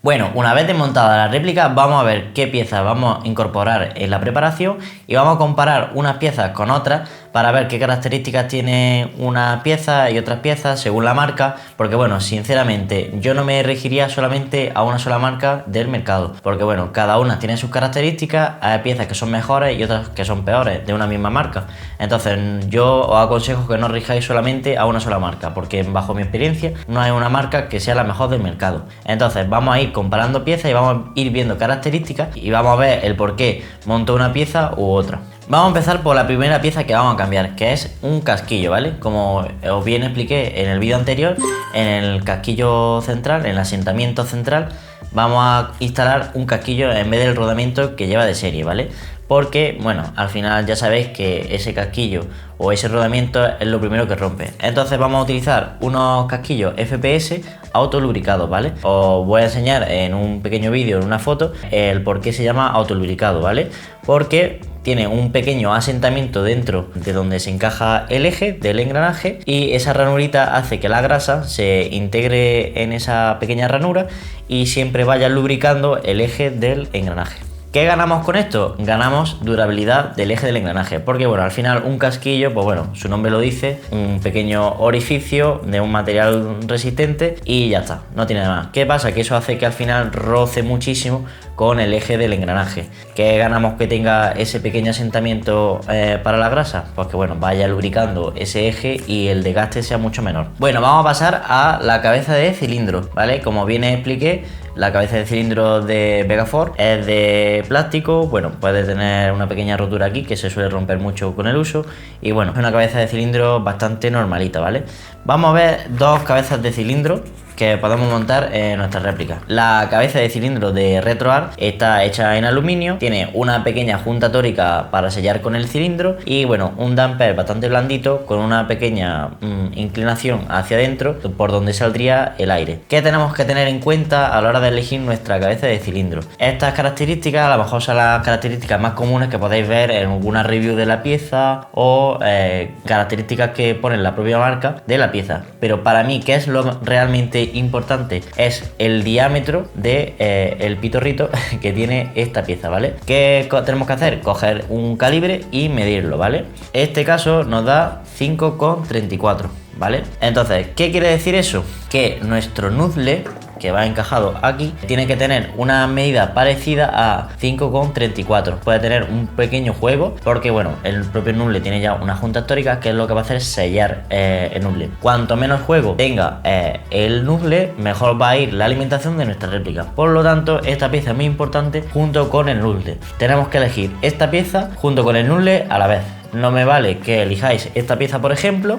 Bueno, una vez desmontada la réplica, vamos a ver qué piezas vamos a incorporar en la preparación y vamos a comparar unas piezas con otras para ver qué características tiene una pieza y otras piezas según la marca, porque bueno, sinceramente yo no me regiría solamente a una sola marca del mercado, porque bueno, cada una tiene sus características, hay piezas que son mejores y otras que son peores de una misma marca. Entonces yo os aconsejo que no rijáis solamente a una sola marca, porque bajo mi experiencia no hay una marca que sea la mejor del mercado. Entonces vamos a ir comparando piezas y vamos a ir viendo características y vamos a ver el por qué monto una pieza u otra. Vamos a empezar por la primera pieza que vamos a cambiar, que es un casquillo, ¿vale? Como os bien expliqué en el vídeo anterior, en el casquillo central, en el asentamiento central, vamos a instalar un casquillo en vez del rodamiento que lleva de serie, ¿vale? Porque, bueno, al final ya sabéis que ese casquillo o ese rodamiento es lo primero que rompe. Entonces vamos a utilizar unos casquillos FPS autolubricados, ¿vale? Os voy a enseñar en un pequeño vídeo, en una foto, el por qué se llama autolubricado, ¿vale? Porque tiene un pequeño asentamiento dentro de donde se encaja el eje del engranaje y esa ranurita hace que la grasa se integre en esa pequeña ranura y siempre vaya lubricando el eje del engranaje. ¿Qué ganamos con esto? Ganamos durabilidad del eje del engranaje, porque bueno, al final un casquillo, pues bueno, su nombre lo dice, un pequeño orificio de un material resistente y ya está, no tiene nada más. ¿Qué pasa? Que eso hace que al final roce muchísimo con el eje del engranaje. ¿Qué ganamos que tenga ese pequeño asentamiento para la grasa? Pues que bueno, vaya lubricando ese eje y el desgaste sea mucho menor. Bueno, vamos a pasar a la cabeza de cilindro, ¿vale? Como bien expliqué, la cabeza de cilindro de Vegafort es de plástico, bueno, puede tener una pequeña rotura aquí que se suele romper mucho con el uso y bueno, es una cabeza de cilindro bastante normalita, ¿vale? Vamos a ver dos cabezas de cilindro que podemos montar en nuestra réplica. La cabeza de cilindro de RetroArch está hecha en aluminio, tiene una pequeña junta tórica para sellar con el cilindro y bueno, un damper bastante blandito con una pequeña inclinación hacia adentro por donde saldría el aire. ¿Qué tenemos que tener en cuenta a la hora de elegir nuestra cabeza de cilindro? Estas características a lo mejor son las características más comunes que podéis ver en alguna review de la pieza o características que pone la propia marca de la pieza, pero para mí, ¿qué es lo realmente importante? Es el diámetro de el pitorrito que tiene esta pieza, ¿vale? ¿Qué tenemos que hacer? Coger un calibre y medirlo, ¿vale? Este caso nos da 5,34, ¿vale? Entonces, ¿qué quiere decir eso? Que nuestro nozzle que va encajado aquí tiene que tener una medida parecida a 5,34. Puede tener un pequeño juego porque bueno, el propio nozzle tiene ya una junta tórica que es lo que va a hacer es sellar el nozzle. Cuanto menos juego tenga el nozzle, mejor va a ir la alimentación de nuestra réplica. Por lo tanto, esta pieza es muy importante junto con el nozzle. Tenemos que elegir esta pieza junto con el nozzle a la vez. No me vale que elijáis esta pieza, por ejemplo,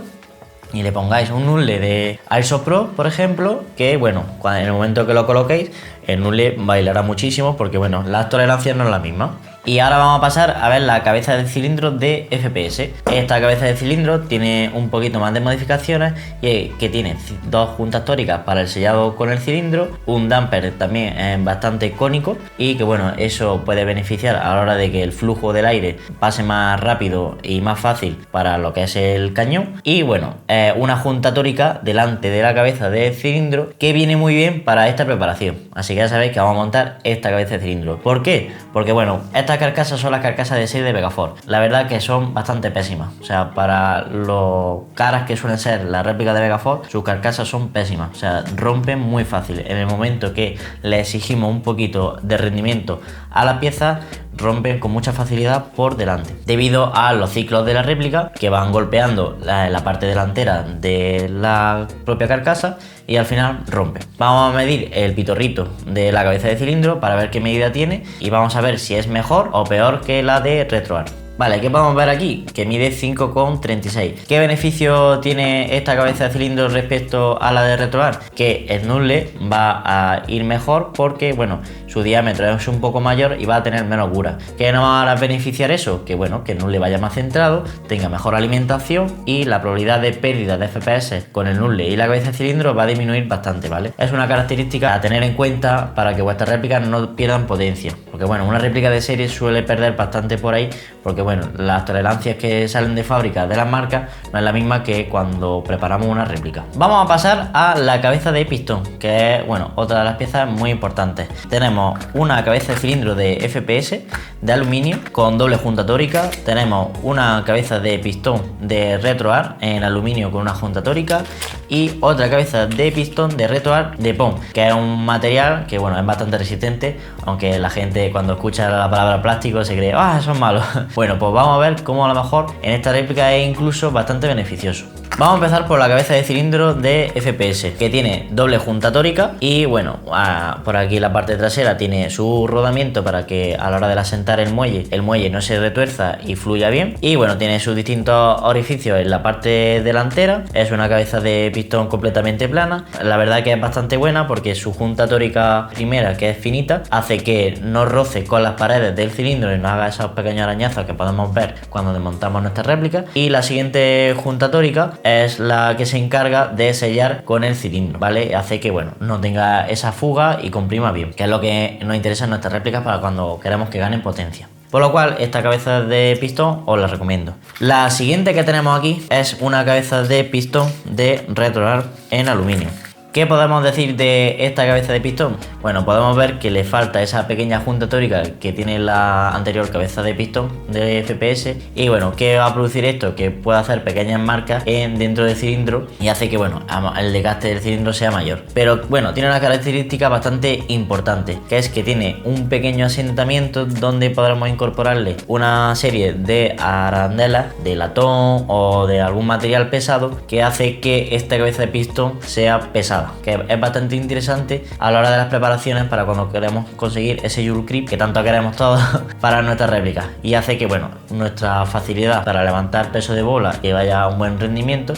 y le pongáis un nozzle de Airsoft Pro, por ejemplo, que bueno, en el momento que lo coloquéis, el nozzle bailará muchísimo porque bueno, las tolerancias no es la misma. Y ahora vamos a pasar a ver la cabeza de cilindro de FPS. Esta cabeza de cilindro tiene un poquito más de modificaciones y que tiene dos juntas tóricas para el sellado con el cilindro, un damper también bastante cónico y que bueno, eso puede beneficiar a la hora de que el flujo del aire pase más rápido y más fácil para lo que es el cañón y bueno, una junta tórica delante de la cabeza de cilindro que viene muy bien para esta preparación. Así que ya sabéis que vamos a montar esta cabeza de cilindro. ¿Por qué? Porque bueno, estas carcasas son las carcasas de serie de Vegafort. La verdad que son bastante pésimas. O sea, para lo caras que suelen ser las réplicas de Vegafort, sus carcasas son pésimas. O sea, rompen muy fácil. En el momento que le exigimos un poquito de rendimiento a la pieza, rompen con mucha facilidad por delante. Debido a los ciclos de la réplica que van golpeando la parte delantera de la propia carcasa y al final rompe. Vamos a medir el pitorrito de la cabeza de cilindro para ver qué medida tiene y vamos a ver si es mejor o peor que la de RetroArch. Vale, ¿qué podemos ver aquí? Que mide 5,36. ¿Qué beneficio tiene esta cabeza de cilindro respecto a la de RetroArch? Que el nozzle va a ir mejor porque, bueno, su diámetro es un poco mayor y va a tener menos gura. ¿Qué nos va a beneficiar eso? Que bueno, que el nozzle vaya más centrado, tenga mejor alimentación y la probabilidad de pérdida de FPS con el nozzle y la cabeza de cilindro va a disminuir bastante, ¿vale? Es una característica a tener en cuenta para que vuestras réplicas no pierdan potencia. porque bueno, una réplica de serie suele perder bastante por ahí, porque bueno, las tolerancias que salen de fábrica de las marcas no es la misma que cuando preparamos una réplica. Vamos a pasar a la cabeza de pistón, que es bueno, otra de las piezas muy importantes. Tenemos una cabeza de cilindro de FPS de aluminio con doble junta tórica, tenemos una cabeza de pistón de RetroArch en aluminio con una junta tórica y otra cabeza de pistón de RetroArch de POM, que es un material que bueno, es bastante resistente, aunque la gente cuando escucha la palabra plástico se cree, ah, eso es malo. Bueno, pues vamos a ver cómo a lo mejor en esta réplica es incluso bastante beneficioso. Vamos a empezar por la cabeza de cilindro de FPS, que tiene doble junta tórica y bueno, por aquí la parte trasera tiene su rodamiento para que a la hora de asentar el muelle no se retuerza y fluya bien. Y bueno, tiene sus distintos orificios en la parte delantera. Es una cabeza de pistón completamente plana. La verdad que es bastante buena porque su junta tórica primera, que es finita, hace que no roce con las paredes del cilindro y no haga esos pequeños arañazos que podemos ver cuando desmontamos nuestra réplica. Y la siguiente junta tórica es la que se encarga de sellar con el cilindro, ¿vale? Hace que, bueno, no tenga esa fuga y comprima bien, que es lo que nos interesa en nuestras réplicas para cuando queremos que ganen potencia. Por lo cual, esta cabeza de pistón os la recomiendo. La siguiente que tenemos aquí es una cabeza de pistón de RetroArch en aluminio. ¿Qué podemos decir de esta cabeza de pistón? Bueno, podemos ver que le falta esa pequeña junta tórica que tiene la anterior cabeza de pistón de FPS. Y bueno, ¿qué va a producir esto? Que puede hacer pequeñas marcas dentro del cilindro y hace que bueno, el desgaste del cilindro sea mayor. Pero bueno, tiene una característica bastante importante, que es que tiene un pequeño asentamiento donde podremos incorporarle una serie de arandelas de latón o de algún material pesado que hace que esta cabeza de pistón sea pesada, que es bastante interesante a la hora de las preparaciones para cuando queremos conseguir ese Joule Creep que tanto queremos todos para nuestra réplica, y hace que bueno, nuestra facilidad para levantar peso de bola y vaya a un buen rendimiento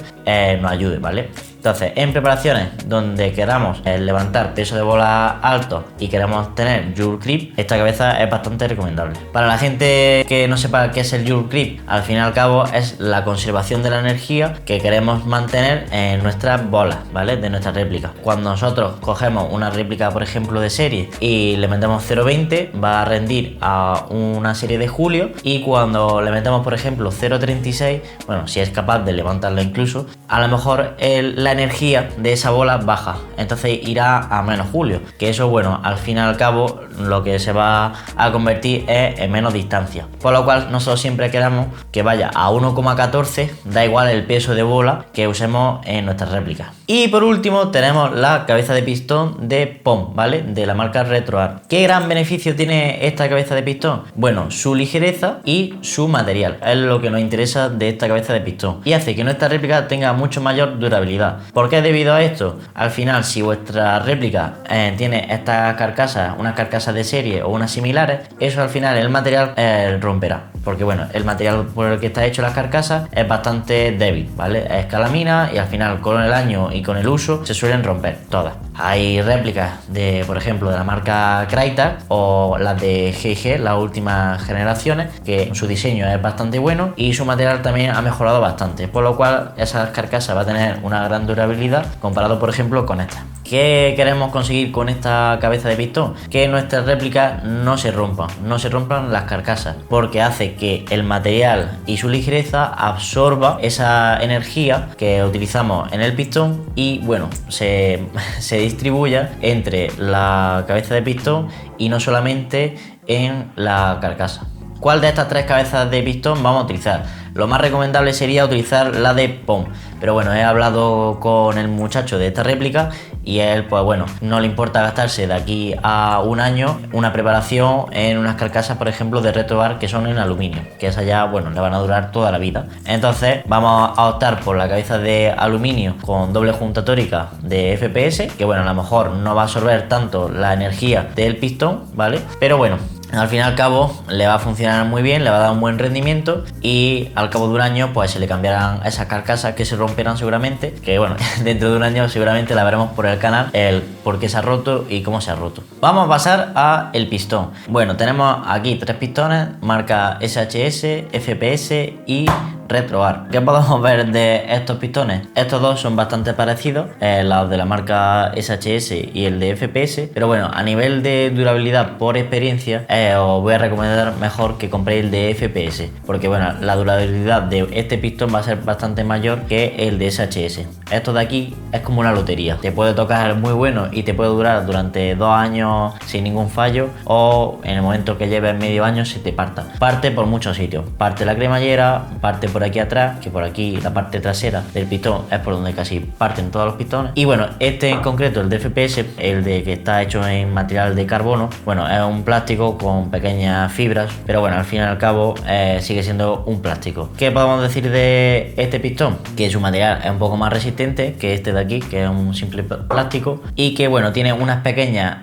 nos ayude, ¿vale? Entonces, en preparaciones donde queramos levantar peso de bola alto y queremos tener Joule Creep, esta cabeza es bastante recomendable. Para la gente que no sepa qué es el Joule Creep, al fin y al cabo es la conservación de la energía que queremos mantener en nuestras bolas, ¿vale? De nuestra réplica. Cuando nosotros cogemos una réplica, por ejemplo, de serie y le metemos 0,20, va a rendir a una serie de julio, y cuando le metemos, por ejemplo, 0,36, bueno, si es capaz de levantarla incluso, a lo mejor la energía de esa bola baja, entonces irá a menos julio, que eso, bueno, al fin y al cabo lo que se va a convertir es en menos distancia, por lo cual nosotros siempre queremos que vaya a 1,14, da igual el peso de bola que usemos en nuestras réplicas. Y por último tenemos la cabeza de pistón de POM, ¿vale? De la marca RetroArch. ¿Qué gran beneficio tiene esta cabeza de pistón? Bueno, su ligereza y su material es lo que nos interesa de esta cabeza de pistón, y hace que nuestra réplica tenga mucho mayor durabilidad. ¿Por qué debido a esto? Al final, si vuestra réplica tiene estas carcasas, unas carcasas de serie o unas similares, eso al final el material romperá, porque bueno, el material por el que está hecho las carcasas es bastante débil, ¿vale? Es calamina y al final con el año y con el uso se suelen romper todas. Hay réplicas de, por ejemplo, de la marca Crytek o las de GIG, las últimas generaciones, que su diseño es bastante bueno y su material también ha mejorado bastante, por lo cual esas carcasas va a tener una gran durabilidad comparado, por ejemplo, con esta. ¿Qué queremos conseguir con esta cabeza de pistón? Que nuestras réplicas no se rompan las carcasas, porque hace que el material y su ligereza absorba esa energía que utilizamos en el pistón y bueno, se distribuya entre la cabeza de pistón y no solamente en la carcasa. ¿Cuál de estas tres cabezas de pistón vamos a utilizar? Lo más recomendable sería utilizar la de POM, pero bueno, he hablado con el muchacho de esta réplica y él, pues bueno, no le importa gastarse de aquí a un año una preparación en unas carcasas, por ejemplo, de RetroArch que son en aluminio, que esas ya, bueno, le van a durar toda la vida. Entonces vamos a optar por la cabeza de aluminio con doble junta tórica de FPS, que bueno, a lo mejor no va a absorber tanto la energía del pistón, ¿vale? Pero bueno, al fin y al cabo le va a funcionar muy bien, le va a dar un buen rendimiento y al cabo de un año pues se le cambiarán esas carcasas que se romperán seguramente, que bueno, dentro de un año seguramente la veremos por el canal, el por qué se ha roto y cómo se ha roto. Vamos a pasar a el pistón. Bueno, tenemos aquí tres pistones, marca SHS, FPS y RetroArt. ¿Qué podemos ver de estos pistones? Estos dos son bastante parecidos, los de la marca SHS y el de FPS, pero bueno, a nivel de durabilidad por experiencia, os voy a recomendar mejor que compréis el de FPS, porque bueno, la durabilidad de este pistón va a ser bastante mayor que el de SHS. Esto de aquí es como una lotería, te puede tocar muy bueno y te puede durar durante 2 años sin ningún fallo, o en el momento que lleves medio año se te parte por muchos sitios, parte la cremallera, parte por aquí atrás, que por aquí la parte trasera del pistón es por donde casi parten todos los pistones. Y bueno, este en concreto, el de FPS, el de que está hecho en material de carbono, bueno, es un plástico con pequeñas fibras, pero bueno, al fin y al cabo sigue siendo un plástico. ¿Qué podemos decir de este pistón? Que su material es un poco más resistente que este de aquí, que es un simple plástico, y que bueno, tiene unas pequeñas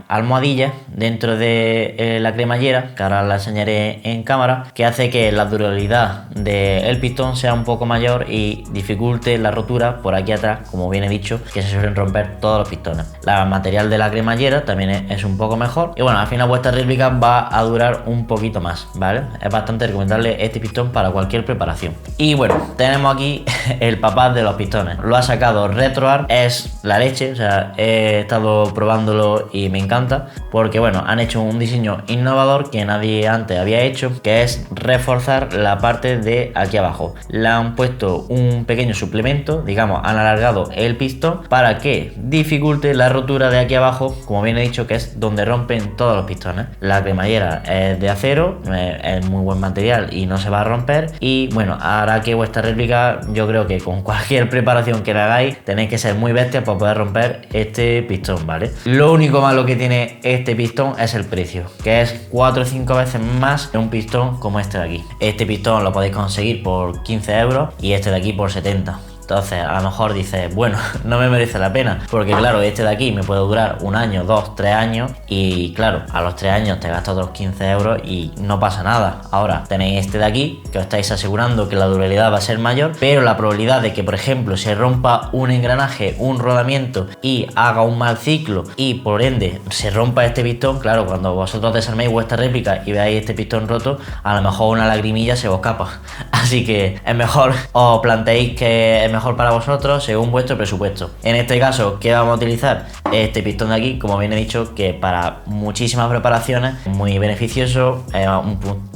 almohadillas dentro de la cremallera, que ahora la enseñaré en cámara, que hace que la durabilidad del pistón sea un poco mayor y dificulte la rotura por aquí atrás, como bien he dicho, que se suelen romper todos los pistones. El material de la cremallera también es un poco mejor, y bueno, al final vuestra réplica va a durar un poquito más, ¿vale? Es bastante recomendable este pistón para cualquier preparación. Y bueno, tenemos aquí el papá de los pistones, lo ha sacado RetroArt, es la leche, o sea, he estado probándolo y me encanta, porque bueno, han hecho un diseño innovador que nadie antes había hecho, que es reforzar la parte de aquí abajo. Le han puesto un pequeño suplemento, digamos, han alargado el pistón para que dificulte la rotura de aquí abajo, como bien he dicho, que es donde rompen todos los pistones. La cremallera es de acero, es muy buen material y no se va a romper, y bueno, hará que vuestra réplica, yo creo que con cualquier preparación que le hagáis tenéis que ser muy bestias para poder romper este pistón, ¿vale? Lo único malo que tiene este pistón es el precio, que es 4 o 5 veces más que un pistón como este de aquí. Este pistón lo podéis conseguir por 15 euros y este de aquí por 70. Entonces a lo mejor dices, bueno, no me merece la pena, porque claro, este de aquí me puede durar 1 año, 2, 3 años, y claro, a los 3 años te gastas otros 15 euros y no pasa nada. Ahora tenéis este de aquí, que os estáis asegurando que la durabilidad va a ser mayor, pero la probabilidad de que, por ejemplo, se rompa un engranaje, un rodamiento y haga un mal ciclo y por ende se rompa este pistón, claro, cuando vosotros desarméis vuestra réplica y veáis este pistón roto, a lo mejor una lagrimilla se os escapa. Así que es mejor os planteéis que es mejor para vosotros según vuestro presupuesto. En este caso, ¿qué vamos a utilizar? Este pistón de aquí, como bien he dicho, que para muchísimas preparaciones es muy beneficioso, es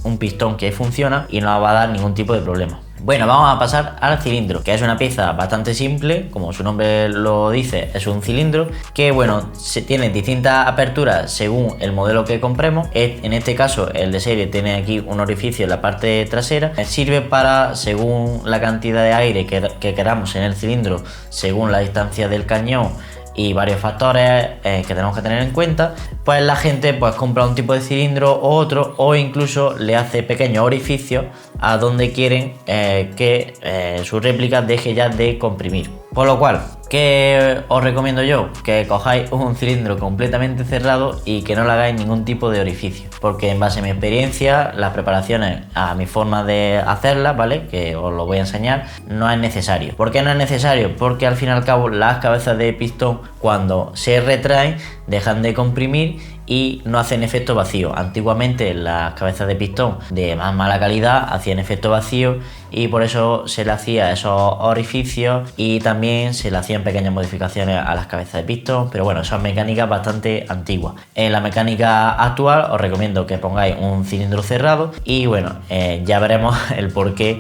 un pistón que funciona y no va a dar ningún tipo de problema. Bueno, vamos a pasar al cilindro, que es una pieza bastante simple, como su nombre lo dice, es un cilindro que, bueno, tiene distintas aperturas según el modelo que compremos. En este caso, el de serie tiene aquí un orificio en la parte trasera, sirve para, según la cantidad de aire que queramos en el cilindro, según la distancia del cañón y varios factores que tenemos que tener en cuenta, pues la gente pues compra un tipo de cilindro u otro, o incluso le hace pequeños orificios a donde quieren que su réplica deje ya de comprimir. Por lo cual, ¿qué os recomiendo yo? Que cojáis un cilindro completamente cerrado y que no le hagáis ningún tipo de orificio, porque en base a mi experiencia, las preparaciones, a mi forma de hacerlas, ¿vale?, que os lo voy a enseñar, no es necesario. ¿Por qué no es necesario? Porque al fin y al cabo las cabezas de pistón, cuando se retraen, dejan de comprimir y no hacen efecto vacío. Antiguamente las cabezas de pistón de más mala calidad hacían efecto vacío y por eso se le hacía esos orificios, y también se le hacían pequeñas modificaciones a las cabezas de pistón, pero bueno, son mecánicas bastante antiguas. En la mecánica actual os recomiendo que pongáis un cilindro cerrado y bueno, ya veremos el por qué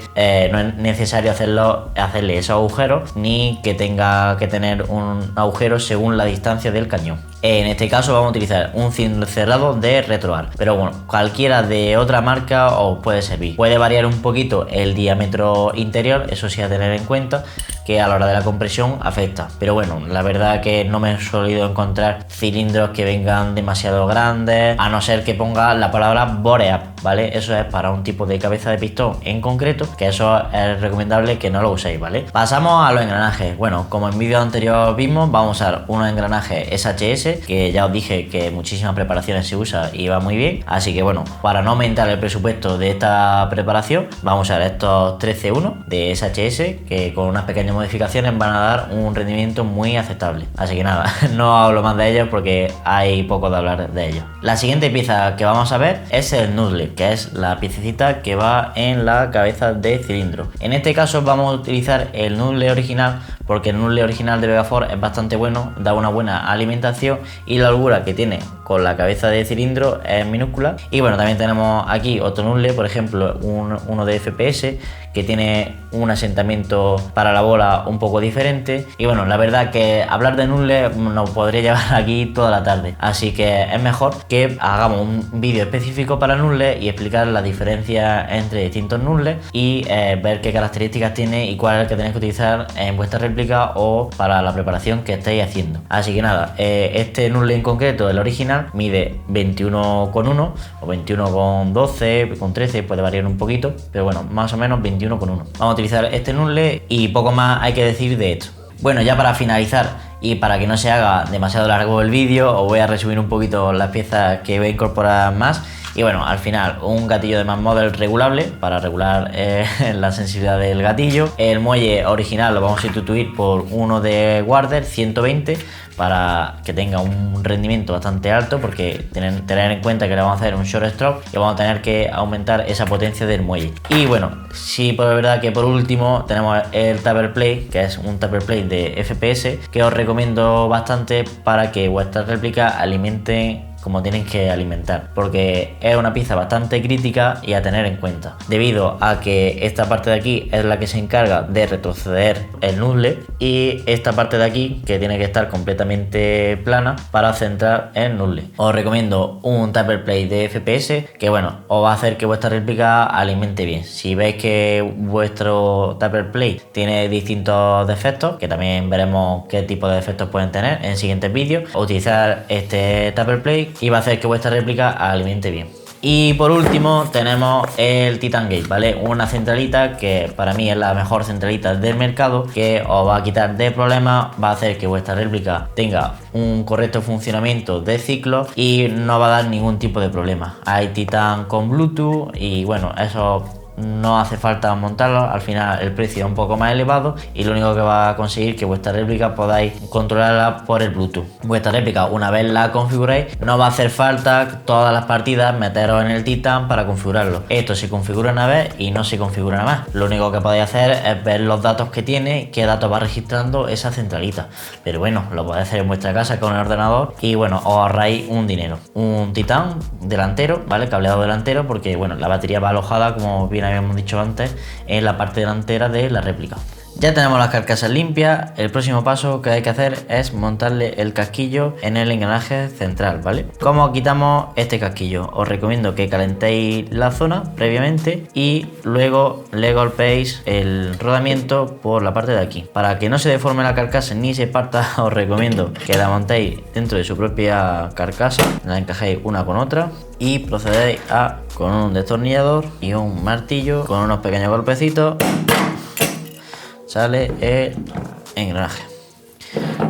no es necesario hacerle esos agujeros, ni que tenga que tener un agujero según la distancia del cañón. En este caso vamos a utilizar un cilindro cerrado de RetroArt, pero bueno, cualquiera de otra marca os puede servir. Puede variar un poquito el diámetro interior, eso sí a tener en cuenta, que a la hora de la compresión afecta, pero bueno, la verdad que no me he solido encontrar cilindros que vengan demasiado grandes, a no ser que ponga la palabra Boreap, ¿vale? Eso es para un tipo de cabeza de pistón en concreto, que eso es recomendable que no lo uséis, ¿vale? Pasamos a los engranajes. Bueno, como en vídeo anterior vimos, vamos a usar unos engranajes SHS, que ya os dije que muchísimas preparaciones se usa y va muy bien, así que bueno, para no aumentar el presupuesto de esta preparación, vamos a usar estos 13-1 de SHS, que con unas pequeñas modificaciones van a dar un rendimiento muy aceptable. Así que nada, no hablo más de ellos porque hay poco de hablar de ellos. La siguiente pieza que vamos a ver es el nozzle, que es la piececita que va en la cabeza de cilindro. En este caso vamos a utilizar el nozzle original porque el nozzle original de Vegafors es bastante bueno, da una buena alimentación y la holgura que tiene con la cabeza de cilindro es minúscula. Y bueno, también tenemos aquí otro nozzle, por ejemplo uno de FPS, que tiene un asentamiento para la bola un poco diferente. Y bueno, la verdad que hablar de nozzle nos podría llevar aquí toda la tarde, así que es mejor que hagamos un vídeo específico para nozzle y explicar la diferencia entre distintos nozzles y ver qué características tiene y cuál es el que tenéis que utilizar en vuestra réplica o para la preparación que estéis haciendo. Así que nada, este nozzle en concreto, el original, mide 21,1 o 21,12, con 13, puede variar un poquito, pero bueno, más o menos 21,1. Vamos a utilizar este nozzle y poco más hay que decir de esto. Bueno, ya para finalizar y para que no se haga demasiado largo el vídeo, os voy a resumir un poquito las piezas que voy a incorporar más. Y bueno, al final un gatillo de Manmodel regulable para regular la sensibilidad del gatillo. El muelle original lo vamos a sustituir por uno de Warder 120 para que tenga un rendimiento bastante alto, porque tener en cuenta que le vamos a hacer un short stroke y vamos a tener que aumentar esa potencia del muelle. Y bueno, sí, por verdad que por último tenemos el Taper Plate, que es un Taper Plate de FPS que os recomiendo bastante para que vuestras réplicas alimenten como tienen que alimentar, porque es una pieza bastante crítica y a tener en cuenta, debido a que esta parte de aquí es la que se encarga de retroceder el nozzle y esta parte de aquí que tiene que estar completamente plana para centrar el nozzle. Os recomiendo un Taper Plate de FPS que bueno, os va a hacer que vuestra réplica alimente bien. Si veis que vuestro Taper Plate tiene distintos defectos, que también veremos qué tipo de defectos pueden tener en siguientes vídeos, utilizar este Taper Plate y va a hacer que vuestra réplica alimente bien. Y por último tenemos el Titan Gate, ¿vale? Una centralita que para mí es la mejor centralita del mercado, que os va a quitar de problemas, va a hacer que vuestra réplica tenga un correcto funcionamiento de ciclo y no va a dar ningún tipo de problema. Hay Titan con Bluetooth y bueno, eso no hace falta montarlo. Al final el precio es un poco más elevado y lo único que va a conseguir que vuestra réplica podáis controlarla por el Bluetooth. Vuestra réplica, una vez la configuréis, no va a hacer falta todas las partidas meteros en el Titan para configurarlo. Esto se configura una vez y no se configura nada más. Lo único que podéis hacer es ver los datos que tiene, qué datos va registrando esa centralita. Pero bueno, lo podéis hacer en vuestra casa con el ordenador y bueno, os ahorráis un dinero. Un Titan delantero, ¿vale? Cableado delantero, porque bueno, la batería va alojada, como bien habíamos dicho antes, en la parte delantera de la réplica. Ya tenemos las carcasas limpias. El próximo paso que hay que hacer es montarle el casquillo en el engranaje central, ¿vale? ¿Cómo quitamos este casquillo? Os recomiendo que calentéis la zona previamente y luego le golpeéis el rodamiento por la parte de aquí. Para que no se deforme la carcasa ni se parta, os recomiendo que la montéis dentro de su propia carcasa, la encajéis una con otra y procedéis a, con un destornillador y un martillo, con unos pequeños golpecitos, sale el engranaje.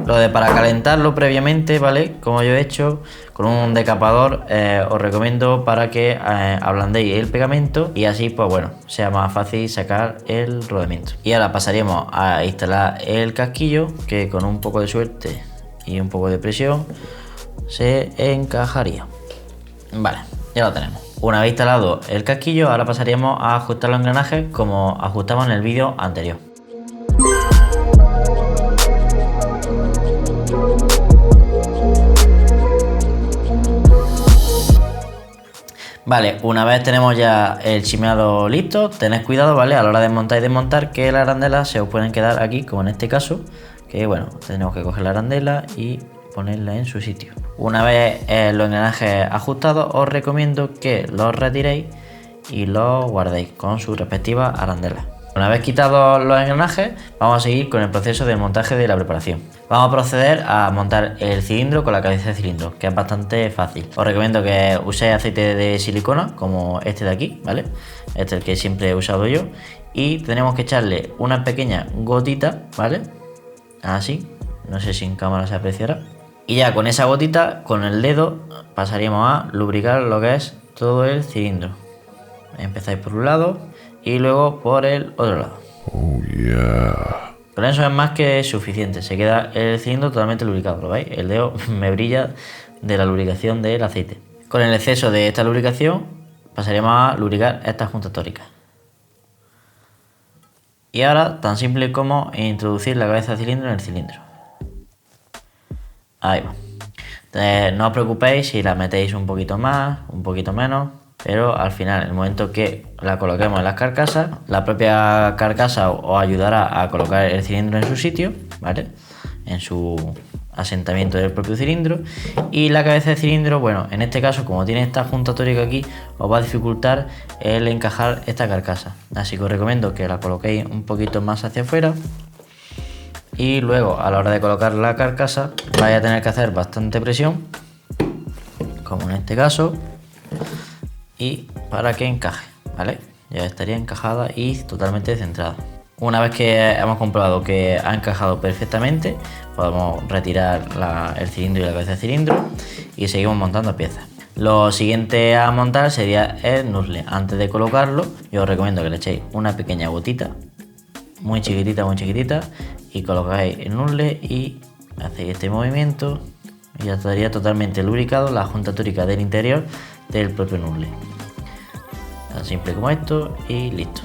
Lo de para calentarlo previamente, ¿vale? Como yo he hecho con un decapador, os recomiendo para que ablandéis el pegamento y así pues bueno, sea más fácil sacar el rodamiento. Y ahora pasaríamos a instalar el casquillo, que con un poco de suerte y un poco de presión se encajaría. Vale, ya lo tenemos. Una vez instalado el casquillo, ahora pasaríamos a ajustar los engranajes como ajustamos en el vídeo anterior. Vale, una vez tenemos ya el chimeado listo, tened cuidado, ¿vale? A la hora de montar y desmontar, que las arandelas se os pueden quedar aquí, como en este caso, que bueno, tenemos que coger la arandela y ponerla en su sitio. Una vez los engranajes ajustados, os recomiendo que los retiréis y los guardéis con sus respectivas arandelas. Una vez quitados los engranajes, vamos a seguir con el proceso de montaje de la preparación. Vamos a proceder a montar el cilindro con la cabeza de cilindro, que es bastante fácil. Os recomiendo que uséis aceite de silicona, como este de aquí, ¿vale? Este es el que siempre he usado yo. Y tenemos que echarle una pequeña gotita, ¿vale? Así, no sé si en cámara se apreciará. Y ya con esa gotita, con el dedo, pasaríamos a lubricar lo que es todo el cilindro. Empezáis por un lado y luego por el otro lado. Oh yeah. Con eso es más que suficiente, se queda el cilindro totalmente lubricado, ¿lo veis? El dedo me brilla de la lubricación del aceite. Con el exceso de esta lubricación pasaríamos a lubricar estas juntas tóricas. Y ahora, tan simple como introducir la cabeza de cilindro en el cilindro. Ahí va. No os preocupéis si la metéis un poquito más, un poquito menos, pero al final, en el momento que la coloquemos en las carcasas, la propia carcasa os ayudará a colocar el cilindro en su sitio, ¿vale? En su asentamiento del propio cilindro. Y la cabeza de cilindro, bueno, en este caso, como tiene esta junta tórica aquí, os va a dificultar el encajar esta carcasa. Así que os recomiendo que la coloquéis un poquito más hacia afuera. Y luego, a la hora de colocar la carcasa, vais a tener que hacer bastante presión, como en este caso, y para que encaje, ¿vale? Ya estaría encajada y totalmente centrada. Una vez que hemos comprobado que ha encajado perfectamente, podemos retirar el cilindro y la cabeza de cilindro y seguimos montando piezas. Lo siguiente a montar sería el nozzle. Antes de colocarlo, yo os recomiendo que le echéis una pequeña gotita, muy chiquitita, y colocáis el nozzle y hacéis este movimiento y ya estaría totalmente lubricado la junta tórica del interior del propio nozzle. Tan simple como esto y listo.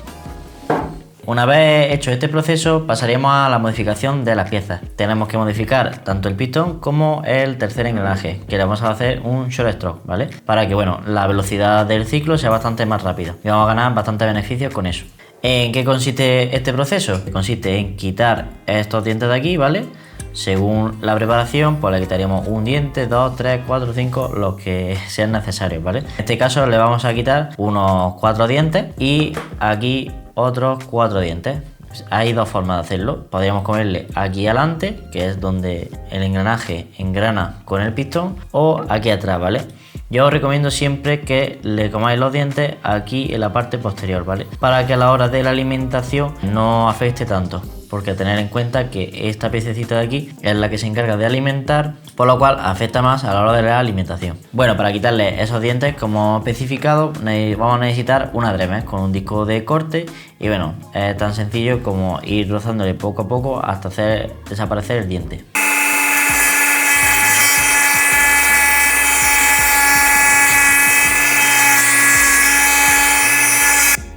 Una vez hecho este proceso, pasaríamos a la modificación de las piezas. Tenemos que modificar tanto el pistón como el tercer engranaje, que le vamos a hacer un short stroke, ¿vale? Para que, bueno, la velocidad del ciclo sea bastante más rápida y vamos a ganar bastantes beneficios con eso. ¿En qué consiste este proceso? Consiste en quitar estos dientes de aquí, ¿vale? Según la preparación, pues le quitaríamos un diente, 2, 3, 4, 5, los que sean necesarios, ¿vale? En este caso le vamos a quitar unos 4 dientes y aquí otros 4 dientes. Hay dos formas de hacerlo. Podríamos comerle aquí adelante, que es donde el engranaje engrana con el pistón, o aquí atrás, ¿vale? Yo os recomiendo siempre que le comáis los dientes aquí en la parte posterior, ¿vale? Para que a la hora de la alimentación no afecte tanto. Porque tener en cuenta que esta piececita de aquí es la que se encarga de alimentar, por lo cual afecta más a la hora de la alimentación. Bueno, para quitarle esos dientes, como especificado, vamos a necesitar una Dremel con un disco de corte y bueno, es tan sencillo como ir rozándole poco a poco hasta hacer desaparecer el diente.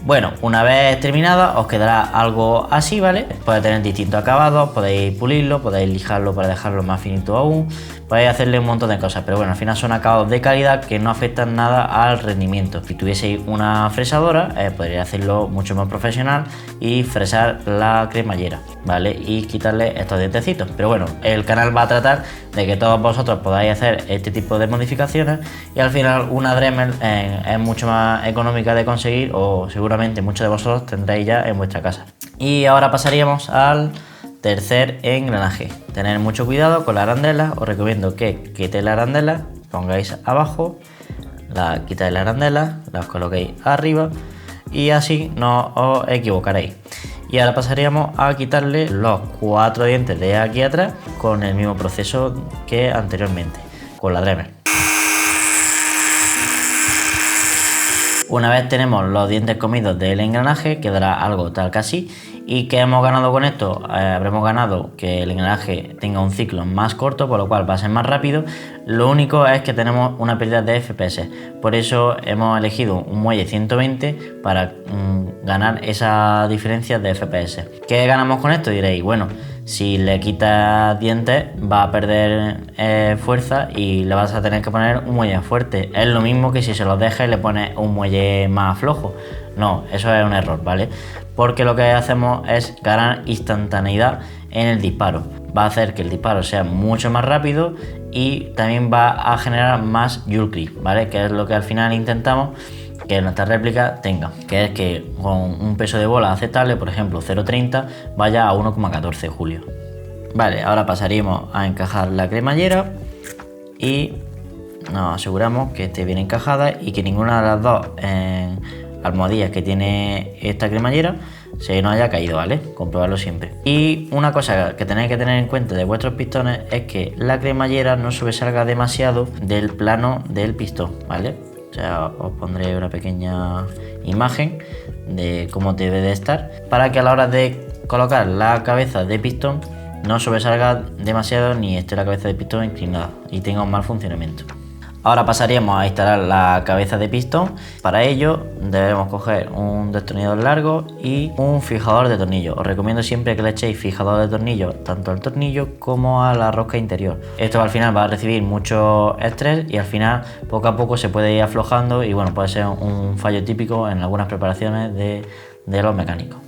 Bueno, una vez terminada os quedará algo así, ¿vale? Puede tener distintos acabados, podéis pulirlo, podéis lijarlo para dejarlo más finito aún, podéis hacerle un montón de cosas, pero bueno, al final son acabados de calidad que no afectan nada al rendimiento. Si tuvieseis una fresadora, podríais hacerlo mucho más profesional y fresar la cremallera, ¿vale? Y quitarle estos dientecitos. Pero bueno, el canal va a tratar de que todos vosotros podáis hacer este tipo de modificaciones y al final una Dremel es mucho más económica de conseguir o seguramente muchos de vosotros tendréis ya en vuestra casa. Y ahora pasaríamos al tercer engranaje. Tener mucho cuidado con la arandela. Os recomiendo que quitéis la arandela, pongáis abajo, quitáis la arandela, las coloquéis arriba y así no os equivocaréis. Y ahora pasaríamos a quitarle los 4 dientes de aquí atrás con el mismo proceso que anteriormente, con la Dremel. Una vez tenemos los dientes comidos del engranaje, quedará algo tal que así. ¿Y qué hemos ganado con esto? Habremos ganado que el engranaje tenga un ciclo más corto, por lo cual va a ser más rápido. Lo único es que tenemos una pérdida de FPS. Por eso hemos elegido un muelle 120 para ganar esa diferencia de FPS. ¿Qué ganamos con esto? Diréis, bueno, si le quitas dientes va a perder fuerza y le vas a tener que poner un muelle fuerte. Es lo mismo que si se los dejas y le pones un muelle más flojo. No, eso es un error, ¿vale? Porque lo que hacemos es ganar instantaneidad en el disparo. Va a hacer que el disparo sea mucho más rápido y también va a generar más Joule Creep, ¿vale? Que es lo que al final intentamos que nuestra réplica tenga, que es que con un peso de bola aceptable, por ejemplo 0,30, vaya a 1,14 julio. Vale, ahora pasaríamos a encajar la cremallera y nos aseguramos que esté bien encajada y que ninguna de las dos almohadillas que tiene esta cremallera se nos haya caído, ¿vale? Comprobarlo siempre. Y una cosa que tenéis que tener en cuenta de vuestros pistones es que la cremallera no sobresalga demasiado del plano del pistón, ¿vale? O sea, os pondré una pequeña imagen de cómo debe de estar para que a la hora de colocar la cabeza de pistón no sobresalga demasiado ni esté la cabeza de pistón inclinada y tenga un mal funcionamiento. Ahora pasaríamos a instalar la cabeza de pistón. Para ello debemos coger un destornillador largo y un fijador de tornillo. Os recomiendo siempre que le echéis fijador de tornillo tanto al tornillo como a la rosca interior. Esto al final va a recibir mucho estrés y al final poco a poco se puede ir aflojando y bueno, puede ser un fallo típico en algunas preparaciones de los mecánicos.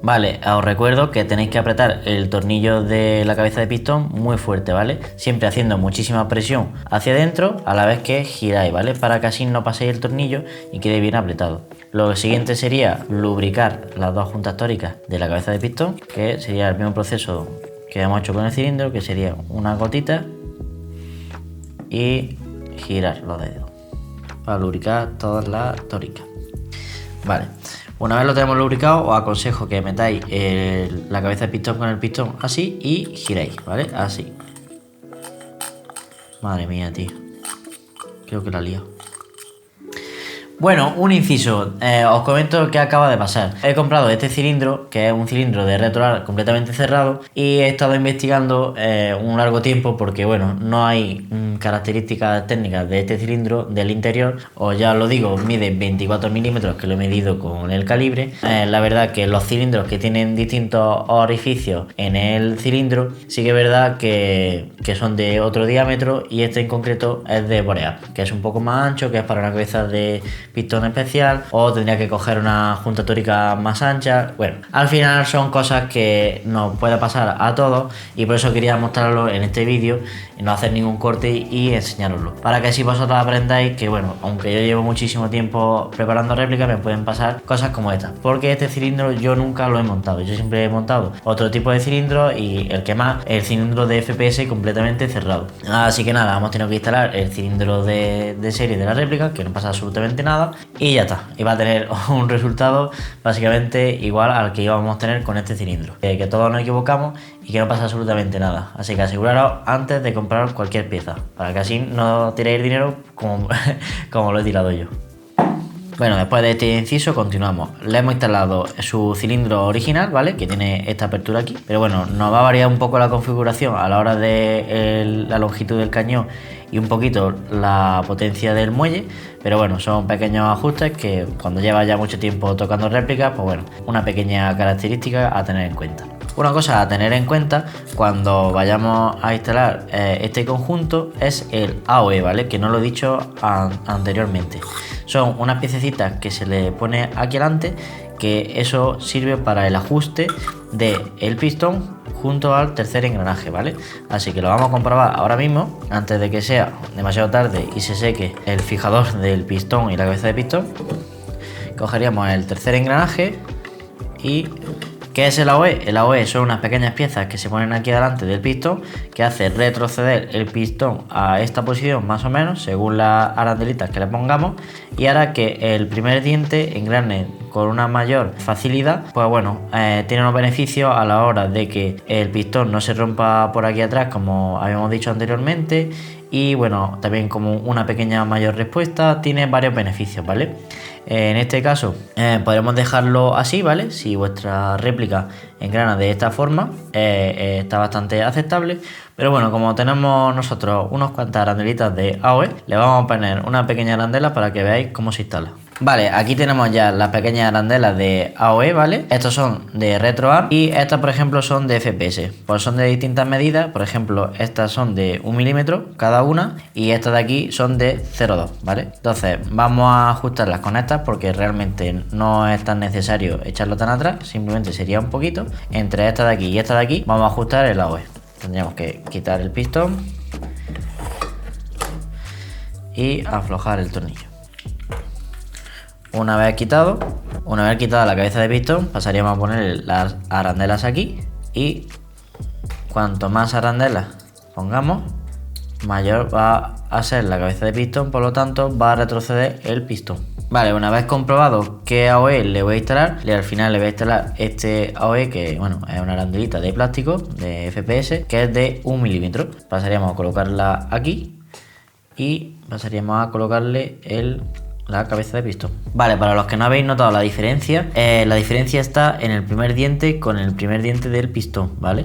Vale, os recuerdo que tenéis que apretar el tornillo de la cabeza de pistón muy fuerte, ¿vale? Siempre haciendo muchísima presión hacia adentro a la vez que giráis, ¿vale? Para que así no paséis el tornillo y quede bien apretado. Lo siguiente sería lubricar las dos juntas tóricas de la cabeza de pistón, que sería el mismo proceso que hemos hecho con el cilindro, que sería una gotita y girar los dedos para lubricar todas las tóricas. Vale. Una vez lo tenemos lubricado, os aconsejo que metáis la cabeza de pistón con el pistón así y giréis, ¿vale? Así. Madre mía, tío. Creo que la he liado. Bueno, un inciso, os comento que acaba de pasar. He comprado este cilindro, que es un cilindro de RetroArch completamente cerrado, y he estado investigando un largo tiempo porque, bueno, no hay características técnicas de este cilindro del interior. Os ya lo digo, mide 24 milímetros, que lo he medido con el calibre. La verdad que los cilindros que tienen distintos orificios en el cilindro, sí que es verdad que son de otro diámetro, y este en concreto es de Boreal, que es un poco más ancho, que es para una cabeza de pistón especial, o tendría que coger una junta tórica más ancha. Bueno, al final son cosas que nos puede pasar a todos y por eso quería mostrarlo en este vídeo, no hacer ningún corte y enseñaroslo, para que así vosotros aprendáis que, bueno, aunque yo llevo muchísimo tiempo preparando réplicas, me pueden pasar cosas como estas, porque este cilindro yo nunca lo he montado. Yo siempre he montado otro tipo de cilindro, y el que más, el cilindro de FPS completamente cerrado. Así que nada, hemos tenido que instalar el cilindro de serie de la réplica, que no pasa absolutamente nada, y ya está. Y va a tener un resultado básicamente igual al que íbamos a tener con este cilindro, que todos nos equivocamos y que no pasa absolutamente nada. Así que aseguraros antes de comprar cualquier pieza, para que así no tiréis el dinero como lo he tirado yo. Bueno, después de este inciso continuamos. Le hemos instalado su cilindro original, ¿vale? Que tiene esta apertura aquí, pero bueno, nos va a variar un poco la configuración a la hora de la longitud del cañón y un poquito la potencia del muelle, pero bueno, son pequeños ajustes que cuando llevas ya mucho tiempo tocando réplicas, pues bueno, una pequeña característica a tener en cuenta. Una cosa a tener en cuenta cuando vayamos a instalar este conjunto es el AOE, ¿vale? Que no lo he dicho anteriormente. Son unas piececitas que se le pone aquí delante, que eso sirve para el ajuste del pistón junto al tercer engranaje, ¿vale? Así que lo vamos a comprobar ahora mismo, antes de que sea demasiado tarde y se seque el fijador del pistón y la cabeza de pistón. Cogeríamos el tercer engranaje y... ¿qué es el AOE? El AOE son unas pequeñas piezas que se ponen aquí delante del pistón, que hace retroceder el pistón a esta posición más o menos, según las arandelitas que le pongamos, y hará que el primer diente engrane con una mayor facilidad. Pues bueno, tiene unos beneficios a la hora de que el pistón no se rompa por aquí atrás, como habíamos dicho anteriormente, y bueno, también como una pequeña mayor respuesta, tiene varios beneficios, ¿vale? En este caso podremos dejarlo así, ¿vale? Si vuestra réplica engrana de esta forma, está bastante aceptable. Pero bueno, como tenemos nosotros unas cuantas arandelitas de AOE, le vamos a poner una pequeña arandela para que veáis cómo se instala. Vale, aquí tenemos ya las pequeñas arandelas de AOE, ¿vale? Estos son de RetroArch y estas, por ejemplo, son de FPS. Pues son de distintas medidas. Por ejemplo, estas son de 1 milímetro cada una y estas de aquí son de 0,2, ¿vale? Entonces vamos a ajustarlas con estas porque realmente no es tan necesario echarlo tan atrás, simplemente sería un poquito. Entre esta de aquí y esta de aquí vamos a ajustar el AOE. Tendríamos que quitar el pistón y aflojar el tornillo. Una vez quitado la cabeza de pistón, pasaríamos a poner las arandelas aquí, y cuanto más arandelas pongamos, mayor va a ser la cabeza de pistón, por lo tanto va a retroceder el pistón. Vale, una vez comprobado qué AOE le voy a instalar, al final le voy a instalar este AOE que, bueno, es una arandurita de plástico de FPS que es de 1 milímetro. Pasaríamos a colocarla aquí y pasaríamos a colocarle la cabeza de pistón. Vale, para los que no habéis notado la diferencia está en el primer diente con el primer diente del pistón, ¿vale?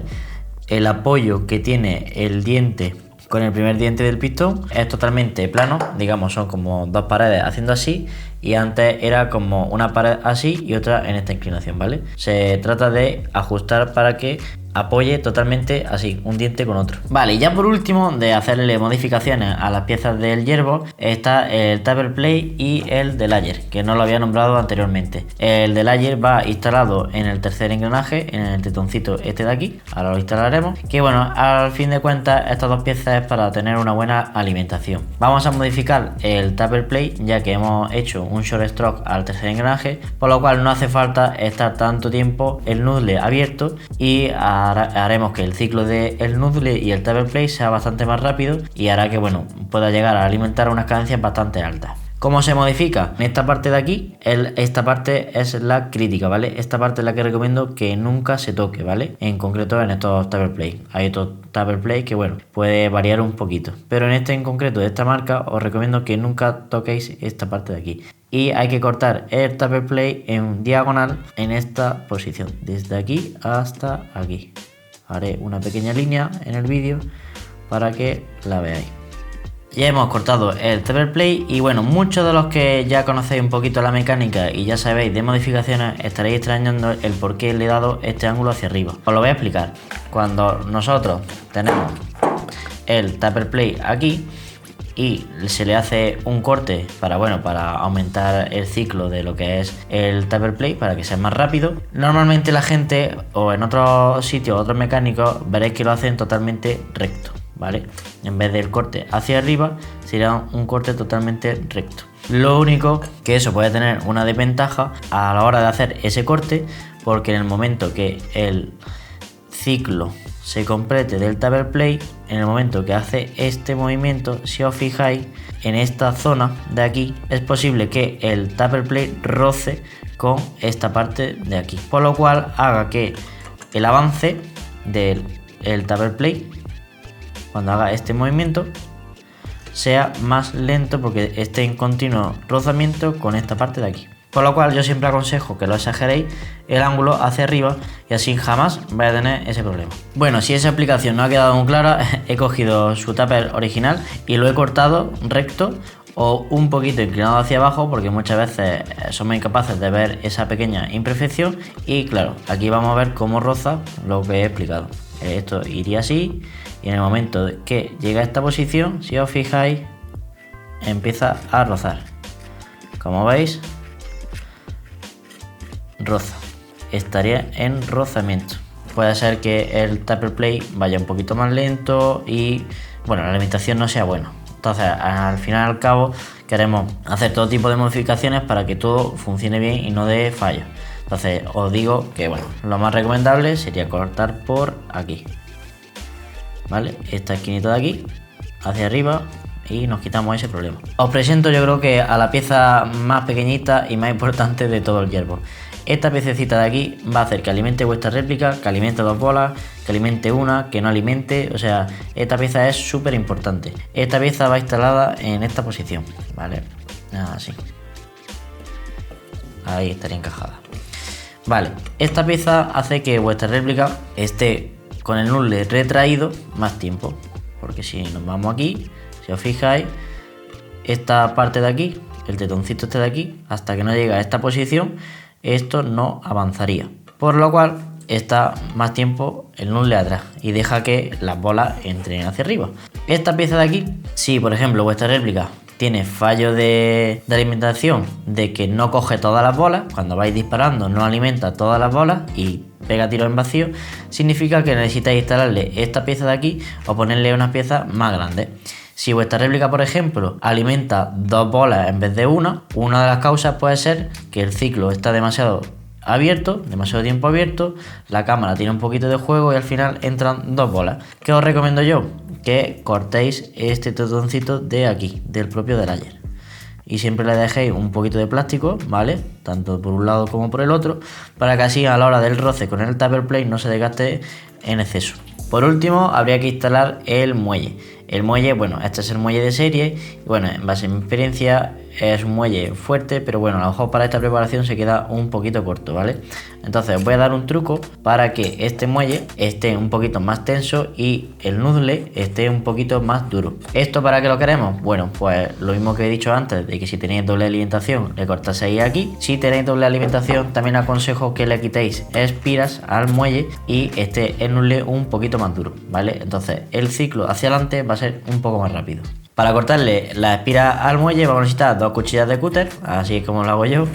El apoyo que tiene el diente con el primer diente del pistón es totalmente plano, digamos, son como dos paredes haciendo así, y antes era como una pared así y otra en esta inclinación, ¿vale? Se trata de ajustar para que apoye totalmente así, un diente con otro. Vale, y ya por último, de hacerle modificaciones a las piezas del yerbo, está el Taper Plate y el Delayer, que no lo había nombrado anteriormente. El Delayer va instalado en el tercer engranaje, en el tetoncito este de aquí, ahora lo instalaremos, que bueno, al fin de cuentas estas dos piezas es para tener una buena alimentación. Vamos a modificar el Taper Plate, ya que hemos hecho un short stroke al tercer engranaje, por lo cual no hace falta estar tanto tiempo el noodle abierto, y haremos que el ciclo del noodle y el Taper Plate sea bastante más rápido y hará que, bueno, pueda llegar a alimentar unas cadencias bastante altas. ¿Cómo se modifica? En esta parte de aquí, esta parte es la crítica, ¿vale? Esta parte es la que recomiendo que nunca se toque, ¿vale? En concreto en estos Taper Plate. Hay otros Taper Plate que, bueno, puede variar un poquito. Pero en este en concreto de esta marca os recomiendo que nunca toquéis esta parte de aquí. Y hay que cortar el Taper Plate en diagonal en esta posición, desde aquí hasta aquí. Haré una pequeña línea en el vídeo para que la veáis. Ya hemos cortado el Taper Plate y, bueno, muchos de los que ya conocéis un poquito la mecánica y ya sabéis de modificaciones estaréis extrañando el por qué le he dado este ángulo hacia arriba. Os lo voy a explicar. Cuando nosotros tenemos el Taper Plate aquí y se le hace un corte para, bueno, para aumentar el ciclo de lo que es el Taper Plate, para que sea más rápido, normalmente la gente, o en otros sitios, otros mecánicos, veréis que lo hacen totalmente recto, ¿vale? En vez del corte hacia arriba, será un corte totalmente recto. Lo único que eso puede tener una desventaja a la hora de hacer ese corte, porque en el momento que el ciclo se complete del Taper Plate, en el momento que hace este movimiento, si os fijáis en esta zona de aquí, es posible que el Taper Plate roce con esta parte de aquí, por lo cual haga que el avance del Taper Plate, cuando haga este movimiento, sea más lento porque esté en continuo rozamiento con esta parte de aquí. Por lo cual yo siempre aconsejo que lo exageréis el ángulo hacia arriba y así jamás vais a tener ese problema. Bueno, si esa aplicación no ha quedado muy clara, he cogido su tupper original y lo he cortado recto o un poquito inclinado hacia abajo, porque muchas veces somos incapaces de ver esa pequeña imperfección. Y claro, aquí vamos a ver cómo roza lo que he explicado. Esto iría así, y en el momento que llega a esta posición, si os fijáis, empieza a rozar. Como veis, roza, estaría en rozamiento. Puede ser que el Taper Plate vaya un poquito más lento y, bueno, la alimentación no sea buena. Entonces, al fin y al cabo, queremos hacer todo tipo de modificaciones para que todo funcione bien y no dé fallos. Entonces, os digo que, bueno, lo más recomendable sería cortar por aquí, ¿vale? Esta esquinita de aquí, hacia arriba, y nos quitamos ese problema. Os presento, yo creo que a la pieza más pequeñita y más importante de todo el yerbo. Esta piececita de aquí va a hacer que alimente vuestra réplica, que alimente dos bolas, que alimente una, que no alimente. O sea, esta pieza es súper importante. Esta pieza va instalada en esta posición, ¿vale? Así. Ahí estaría encajada. Vale, esta pieza hace que vuestra réplica esté con el noodle retraído más tiempo. Porque si nos vamos aquí, si os fijáis, esta parte de aquí, el tetoncito este de aquí, hasta que no llega a esta posición, esto no avanzaría, por lo cual está más tiempo el noodle atrás y deja que las bolas entren hacia arriba. Esta pieza de aquí, si por ejemplo vuestra réplica tiene fallo de alimentación, de que no coge todas las bolas, cuando vais disparando no alimenta todas las bolas y pega tiro en vacío, significa que necesitáis instalarle esta pieza de aquí o ponerle unas piezas más grandes. Si vuestra réplica, por ejemplo, alimenta dos bolas en vez de una de las causas puede ser que el ciclo está demasiado abierto, demasiado tiempo abierto, la cámara tiene un poquito de juego y al final entran dos bolas. ¿Qué os recomiendo yo? que cortéis este totoncito de aquí, del propio derailleur. Y siempre le dejéis un poquito de plástico, ¿vale? Tanto por un lado como por el otro, para que así a la hora del roce con el tupper plate no se desgaste en exceso. Por último, habría que instalar el muelle. El muelle, bueno, este es el muelle de serie. Y bueno, en base a mi experiencia, es un muelle fuerte, pero bueno, a lo mejor para esta preparación se queda un poquito corto, ¿vale? Entonces os voy a dar un truco para que este muelle esté un poquito más tenso y el noodle esté un poquito más duro. ¿Esto para qué lo queremos? Bueno, pues lo mismo que he dicho antes, de que si tenéis doble alimentación le cortaseis aquí. Si tenéis doble alimentación, también aconsejo que le quitéis espiras al muelle y esté el noodle un poquito más duro, ¿vale? Entonces el ciclo hacia adelante va a ser un poco más rápido. Para cortarle la espira al muelle vamos a necesitar 2 cuchillas de cúter, así es como lo hago yo.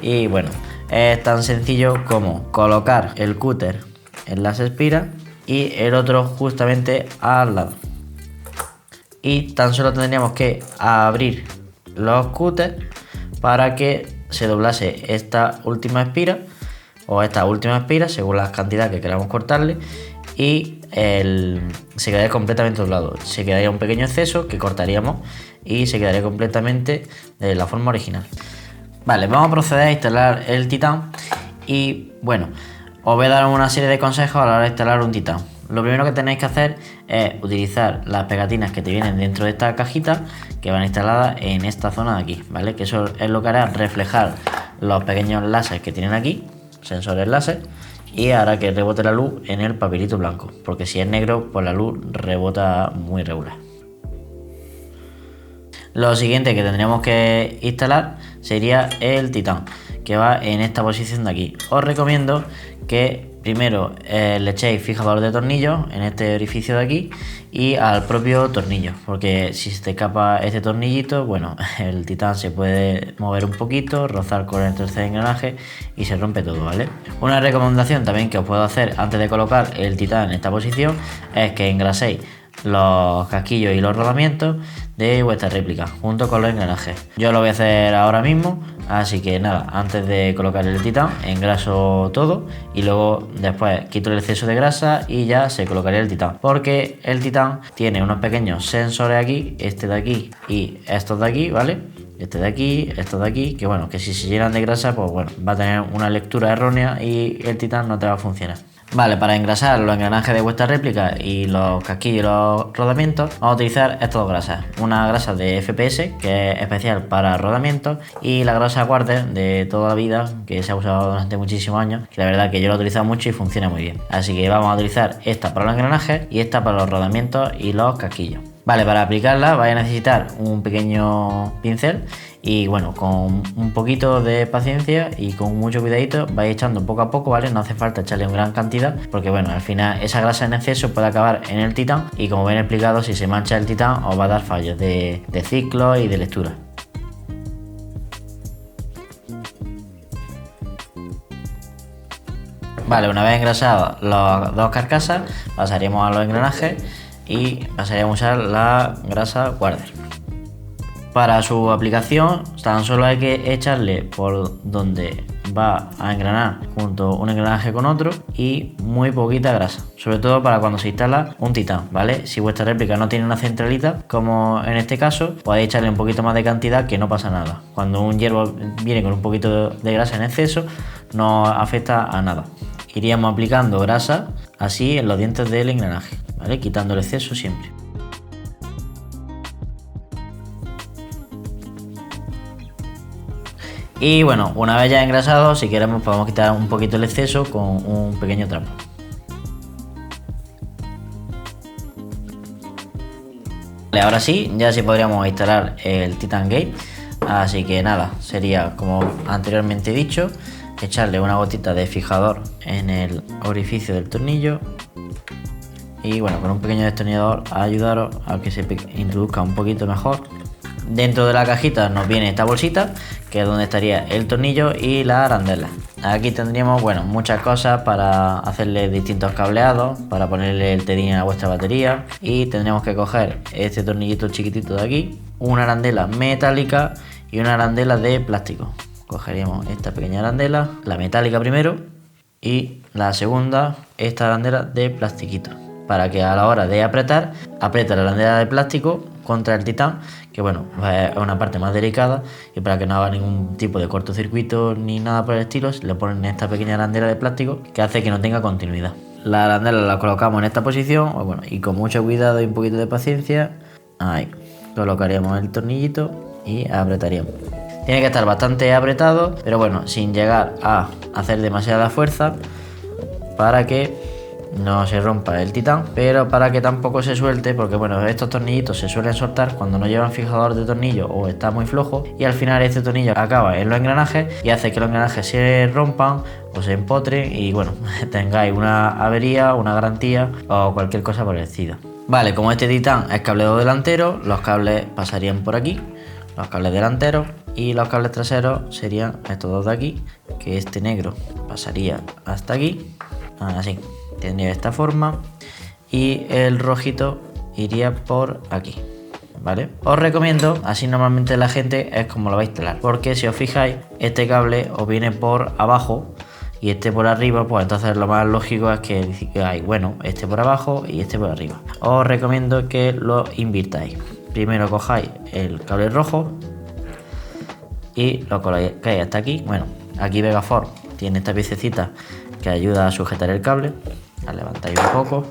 Y bueno, es tan sencillo como colocar el cúter en las espiras y el otro justamente al lado. Y tan solo tendríamos que abrir los cúters para que se doblase esta última espira o esta última espira según la cantidad que queramos cortarle y se quedaría completamente doblado. Se quedaría un pequeño exceso que cortaríamos y se quedaría completamente de la forma original. Vale, vamos a proceder a instalar el titán y bueno, os voy a dar una serie de consejos a la hora de instalar un titán. Lo primero que tenéis que hacer es utilizar las pegatinas que te vienen dentro de esta cajita que van instaladas en esta zona de aquí, ¿vale? Que eso es lo que hará reflejar los pequeños láseres que tienen aquí, sensores láser, y hará que rebote la luz en el papelito blanco, porque si es negro, pues la luz rebota muy regular. Lo siguiente que tendríamos que instalar sería el titán, que va en esta posición de aquí. Os recomiendo que primero le echéis fijador de tornillos en este orificio de aquí y al propio tornillo, porque si se te escapa este tornillito, bueno, el titán se puede mover un poquito, rozar con el tercer engranaje y se rompe todo, ¿vale? Una recomendación también que os puedo hacer antes de colocar el titán en esta posición es que engraséis los casquillos y los rodamientos de vuestra réplica junto con los engranajes. Yo lo voy a hacer ahora mismo, así que nada, antes de colocar el titán engraso todo y luego después quito el exceso de grasa y ya se colocaría el titán, porque el titán tiene unos pequeños sensores aquí, este de aquí y estos de aquí, ¿vale? Este de aquí, estos de aquí, que bueno, que si se llenan de grasa, pues bueno, va a tener una lectura errónea y el titán no te va a funcionar. Vale, para engrasar los engranajes de vuestra réplica y los casquillos y los rodamientos, vamos a utilizar estas dos grasas. Una grasa de FPS, que es especial para rodamientos, y la grasa Quarter de toda la vida, que se ha usado durante muchísimos años, que la verdad que yo lo he utilizado mucho y funciona muy bien. Así que vamos a utilizar esta para los engranajes y esta para los rodamientos y los casquillos. Vale, para aplicarla vais a necesitar un pequeño pincel y bueno, con un poquito de paciencia y con mucho cuidadito vais echando poco a poco, ¿vale? No hace falta echarle una gran cantidad porque bueno, al final esa grasa en exceso puede acabar en el titán y como bien explicado, si se mancha el titán os va a dar fallos de ciclo y de lectura. Vale, una vez engrasadas las dos carcasas, pasaríamos a los engranajes y pasaríamos a usar la grasa Quarter. Para su aplicación tan solo hay que echarle por donde va a engranar junto un engranaje con otro y muy poquita grasa, sobre todo para cuando se instala un titán, ¿vale? Si vuestra réplica no tiene una centralita, como en este caso, podéis echarle un poquito más de cantidad que no pasa nada. Cuando un hierbo viene con un poquito de grasa en exceso, no afecta a nada. Iríamos aplicando grasa así en los dientes del engranaje, ¿vale? Quitando el exceso siempre. Y bueno, una vez ya engrasado, si queremos podemos quitar un poquito el exceso con un pequeño trapo. Vale, ahora sí, ya sí podríamos instalar el Titan Gate. Así que nada, sería como anteriormente dicho, echarle una gotita de fijador en el orificio del tornillo y bueno, con un pequeño destornillador a ayudaros a que se introduzca un poquito mejor. Dentro de la cajita nos viene esta bolsita, que es donde estaría el tornillo y la arandela. Aquí tendríamos, bueno, muchas cosas para hacerle distintos cableados, para ponerle el tedín a vuestra batería, y tendríamos que coger este tornillito chiquitito de aquí, una arandela metálica y una arandela de plástico. Cogeríamos esta pequeña arandela, la metálica primero, y la segunda, esta arandela de plastiquito. para que a la hora de apretar, apriete la arandela de plástico contra el titán, que bueno, pues es una parte más delicada, y para que no haga ningún tipo de cortocircuito ni nada por el estilo, le ponen esta pequeña arandela de plástico que hace que no tenga continuidad. La arandela la colocamos en esta posición, bueno, y con mucho cuidado y un poquito de paciencia, ahí, colocaríamos el tornillito y apretaríamos. Tiene que estar bastante apretado, pero bueno, sin llegar a hacer demasiada fuerza para que no se rompa el titán, pero para que tampoco se suelte, porque bueno, estos tornillitos se suelen soltar cuando no llevan fijador de tornillo o está muy flojo, y al final este tornillo acaba en los engranajes y hace que los engranajes se rompan o se empotren y bueno, tengáis una avería, una garantía o cualquier cosa por el estilo. Vale, como este titán es cableado delantero, los cables pasarían por aquí, los cables delanteros, y los cables traseros serían estos dos de aquí, que este negro pasaría hasta aquí, así. Tendría esta forma y el rojito iría por aquí, ¿vale? Os recomiendo, así normalmente la gente es como lo va a instalar, porque si os fijáis, este cable os viene por abajo y este por arriba, pues entonces lo más lógico es que digáis, bueno, este por abajo y este por arriba. Os recomiendo que lo invirtáis. Primero cojáis el cable rojo y lo colocáis hasta aquí. Bueno, aquí Vegafort tiene esta piececita que ayuda a sujetar el cable. La levantáis un poco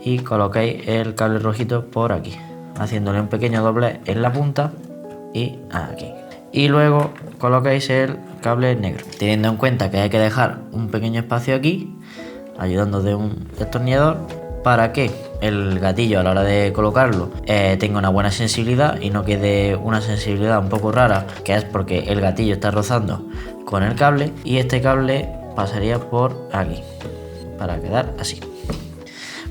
y colocáis el cable rojito por aquí, haciéndole un pequeño doblez en la punta y aquí. Y luego colocáis el cable negro, teniendo en cuenta que hay que dejar un pequeño espacio aquí, ayudando de un destornillador, para que el gatillo a la hora de colocarlo tenga una buena sensibilidad y no quede una sensibilidad un poco rara, que es porque el gatillo está rozando con el cable, y este cable pasaría por aquí para quedar así.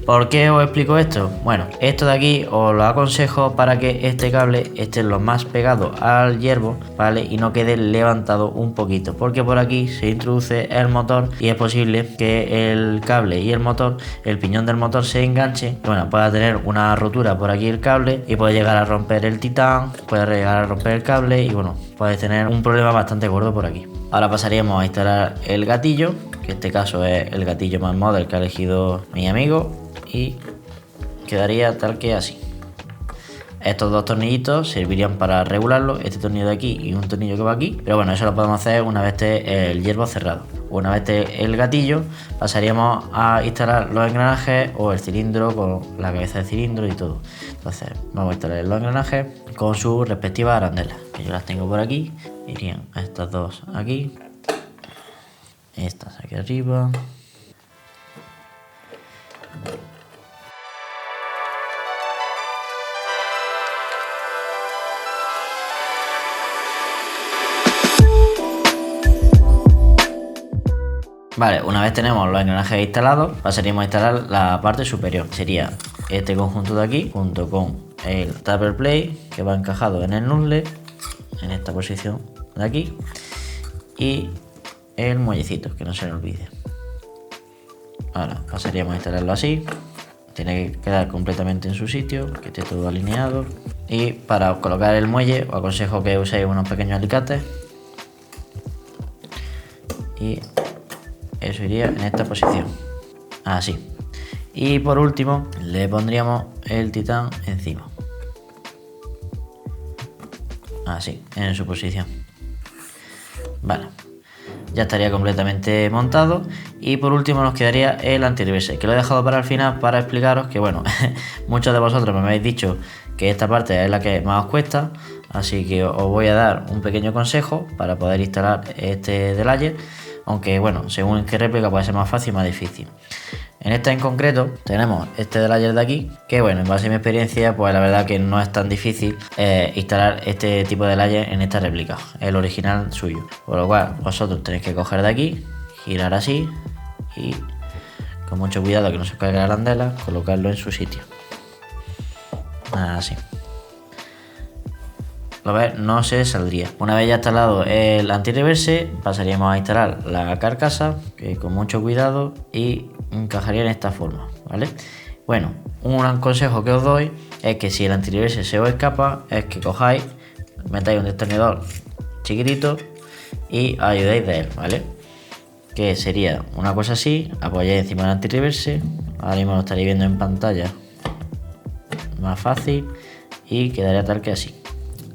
¿Por qué os explico esto? Bueno, esto de aquí os lo aconsejo para que este cable esté lo más pegado al hierbo, ¿vale? Y no quede levantado un poquito, porque por aquí se introduce el motor y es posible que el cable y el motor, el piñón del motor se enganche, bueno, pueda tener una rotura por aquí el cable y puede llegar a romper el titán, puede llegar a romper el cable y bueno, puede tener un problema bastante gordo por aquí. Ahora pasaríamos a instalar el gatillo, que en este caso es el gatillo más model que ha elegido mi amigo, y quedaría tal que así. Estos dos tornillitos servirían para regularlo, este tornillo de aquí y un tornillo que va aquí, pero bueno, eso lo podemos hacer una vez esté el hierbo cerrado. Una vez esté el gatillo, pasaríamos a instalar los engranajes o el cilindro con la cabeza de cilindro y todo. Entonces vamos a instalar los engranajes con sus respectivas arandelas, que yo las tengo por aquí. Irían estas dos aquí, estas aquí arriba. Vale, una vez tenemos los engranajes instalados, pasaríamos a instalar la parte superior. Sería este conjunto de aquí, junto con el tupper plate que va encajado en el nuzzle, en esta posición de aquí, y el muellecito, que no se le olvide. Ahora pasaríamos a instalarlo así. Tiene que quedar completamente en su sitio, que esté todo alineado. Y para colocar el muelle os aconsejo que uséis unos pequeños alicates. Y eso iría en esta posición, así. Y por último le pondríamos el titán encima, así, en su posición. Vale, ya estaría completamente montado. Y por último nos quedaría el antirreverse, que lo he dejado para el final para explicaros que bueno, muchos de vosotros me habéis dicho que esta parte es la que más os cuesta, así que os voy a dar un pequeño consejo para poder instalar este delayer, aunque bueno, según en qué réplica puede ser más fácil y más difícil. En esta en concreto tenemos este delayer de aquí, que bueno, en base a mi experiencia, pues la verdad que no es tan difícil instalar este tipo de delayer en esta réplica, el original suyo. Por lo cual vosotros tenéis que coger de aquí, girar así y con mucho cuidado que no se caiga la arandela, colocarlo en su sitio. Así. Lo ves, no se saldría. Una vez ya instalado el antirreverse, pasaríamos a instalar la carcasa, que con mucho cuidado, y encajaría en esta forma, ¿vale? Bueno, un consejo que os doy es que si el antirreverse se os escapa, es que cojáis, metáis un destornillador chiquitito y ayudéis de él, ¿vale? Que sería una cosa así, apoyáis encima del antirreverse, Ahora mismo lo estaréis viendo en pantalla más fácil y quedaría tal que así.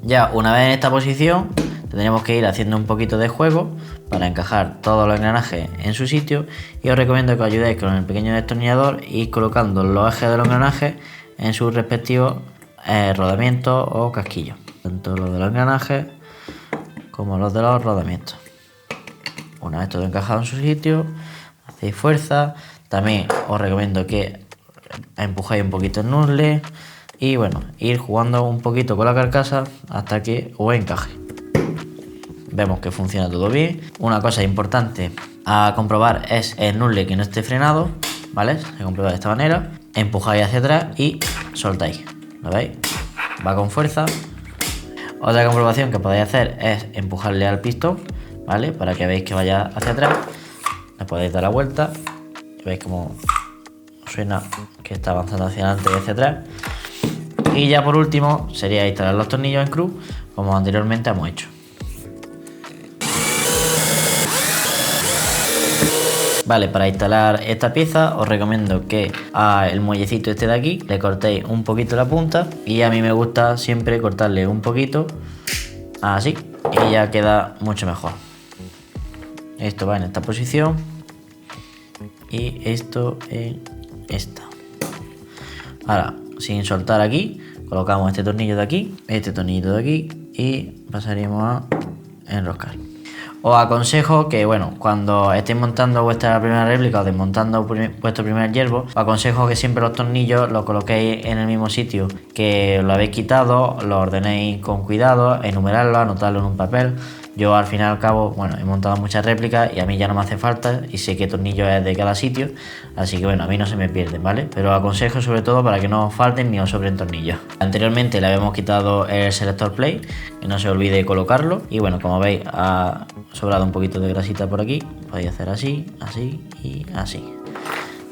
Ya una vez en esta posición tendríamos que ir haciendo un poquito de juego para encajar todos los engranajes en su sitio, y os recomiendo que os ayudéis con el pequeño destornillador y colocando los ejes de los engranajes en sus respectivos rodamientos o casquillos, tanto los de los engranajes como los de los rodamientos. Una vez todo encajado en su sitio, hacéis fuerza. También os recomiendo que empujáis un poquito el nuzzle y bueno, ir jugando un poquito con la carcasa hasta que os encaje. Vemos que funciona todo bien. Una cosa importante a comprobar es el nuzzle que no esté frenado, ¿vale? Se comprueba de esta manera. Empujáis hacia atrás y soltáis, ¿lo veis? Va con fuerza. Otra comprobación que podéis hacer es empujarle al pistón, ¿vale? Para que veáis que vaya hacia atrás. Le podéis dar la vuelta. Veis como suena que está avanzando hacia adelante y hacia atrás. Y ya por último sería instalar los tornillos en cruz, como anteriormente hemos hecho. Vale, para instalar esta pieza os recomiendo que al muellecito este de aquí le cortéis un poquito la punta, y a mí me gusta siempre cortarle un poquito así y ya queda mucho mejor. Esto va en esta posición y esto en esta. Ahora, sin soltar aquí, colocamos este tornillo de aquí, este tornillo de aquí y pasaríamos a enroscar. Os aconsejo que, bueno, cuando estéis montando vuestra primera réplica o desmontando vuestro primer yerbo, os aconsejo que siempre los tornillos los coloquéis en el mismo sitio que lo habéis quitado, lo ordenéis con cuidado, enumerarlo, anotarlo en un papel. Yo al fin y al cabo, bueno, he montado muchas réplicas y a mí ya no me hace falta y sé qué tornillo es de cada sitio, así que bueno, a mí no se me pierden, ¿vale? Pero os aconsejo sobre todo para que no os falten ni os sobren tornillos. Anteriormente le habíamos quitado el selector plate, que no se olvide colocarlo, y bueno, como veis ha sobrado un poquito de grasita por aquí, podéis hacer así, así y así.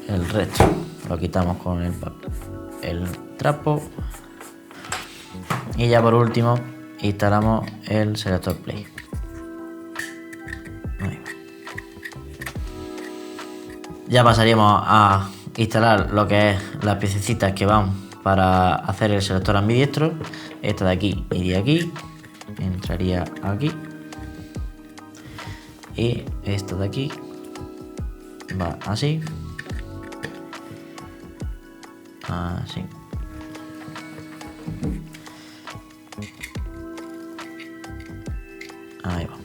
El resto lo quitamos con el trapo y ya por último instalamos el selector plate. Ya pasaríamos a instalar lo que es las piececitas que van para hacer el selector ambidiestro. Esta de aquí iría aquí, entraría aquí, y esta de aquí va así, así. Ahí va.